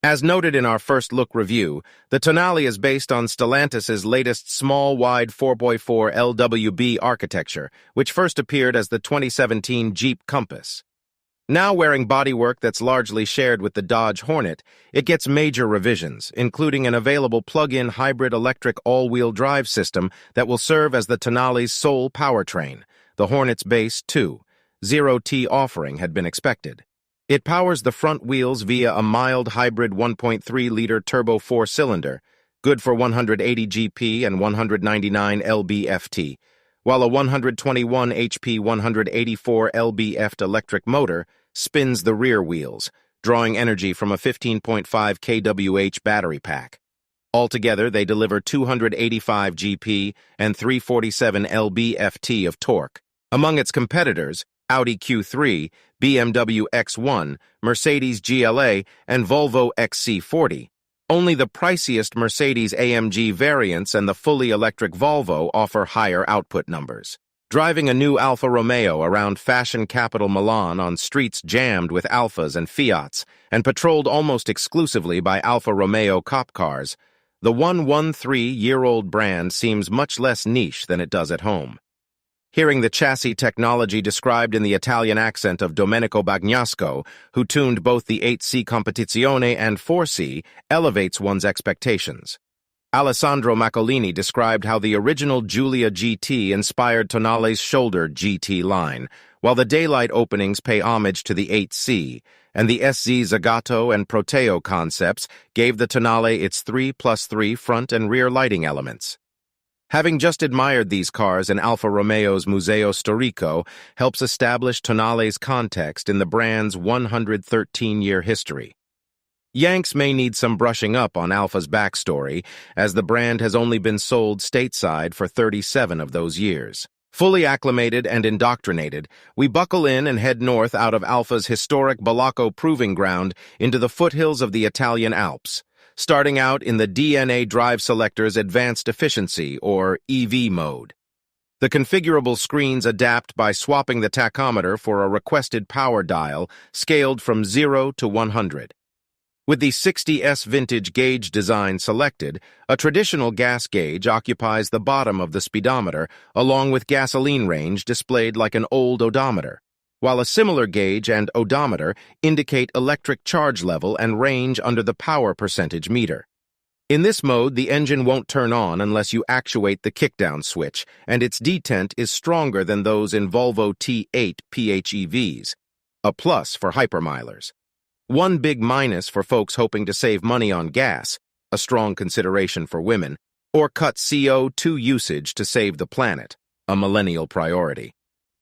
As noted in our first look review, the Tonale is based on Stellantis's latest small, wide 4x4 LWB architecture, which first appeared as the 2017 Jeep Compass. Now wearing bodywork that's largely shared with the Dodge Hornet, it gets major revisions, including an available plug-in hybrid electric all-wheel drive system that will serve as the Tonale's sole powertrain. The Hornet's base, too. 0T offering had been expected. It powers the front wheels via a mild hybrid 1.3-liter turbo four-cylinder, good for 180 GP and 199 lb-ft, while a 121 HP 184 lb-ft electric motor spins the rear wheels, drawing energy from a 15.5 kWh battery pack. Altogether, they deliver 285 GP and 347 lb-ft of torque. Among its competitors, Audi Q3, BMW X1, Mercedes GLA, and Volvo XC40. Only the priciest Mercedes-AMG variants and the fully electric Volvo offer higher output numbers. Driving a new Alfa Romeo around fashion capital Milan on streets jammed with Alfas and Fiats and patrolled almost exclusively by Alfa Romeo cop cars, the 113-year-old brand seems much less niche than it does at home. Hearing the chassis technology described in the Italian accent of Domenico Bagnasco, who tuned both the 8C Competizione and 4C, elevates one's expectations. Alessandro Maccolini described how the original Giulia GT inspired Tonale's shoulder GT line, while the daylight openings pay homage to the 8C, and the SZ Zagato and Proteo concepts gave the Tonale its 3+3 front and rear lighting elements. Having just admired these cars in Alfa Romeo's Museo Storico helps establish Tonale's context in the brand's 113-year history. Yanks may need some brushing up on Alfa's backstory, as the brand has only been sold stateside for 37 of those years. Fully acclimated and indoctrinated, we buckle in and head north out of Alfa's historic Balacco proving ground into the foothills of the Italian Alps, starting out in the DNA Drive Selector's Advanced Efficiency, or EV mode. The configurable screens adapt by swapping the tachometer for a requested power dial, scaled from 0 to 100. With the 60S vintage gauge design selected, a traditional gas gauge occupies the bottom of the speedometer, along with gasoline range displayed like an old odometer, while a similar gauge and odometer indicate electric charge level and range under the power percentage meter. In this mode, the engine won't turn on unless you actuate the kickdown switch, and its detent is stronger than those in Volvo T8 PHEVs, a plus for hypermilers. One big minus for folks hoping to save money on gas, a strong consideration for women, or cut CO2 usage to save the planet, a millennial priority.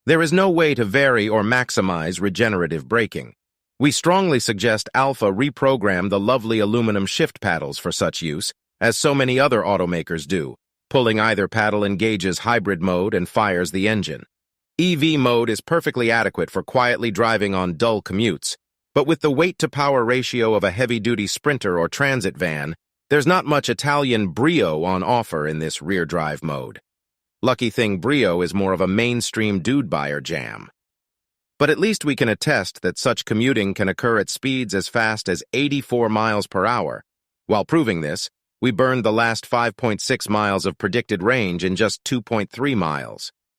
There is no way to vary or maximize regenerative braking. We strongly suggest Alfa reprogram the lovely aluminum shift paddles for such use, as so many other automakers do. Pulling either paddle engages hybrid mode and fires the engine. EV mode is perfectly adequate for quietly driving on dull commutes, but with the weight-to-power ratio of a heavy-duty Sprinter or transit van, there's not much Italian brio on offer in this rear-drive mode. Lucky thing brio is more of a mainstream dude-buyer jam. But at least we can attest that such commuting can occur at speeds as fast as 84 miles per hour. While proving this, we burned the last 5.6 miles of predicted range in just 2.3 miles.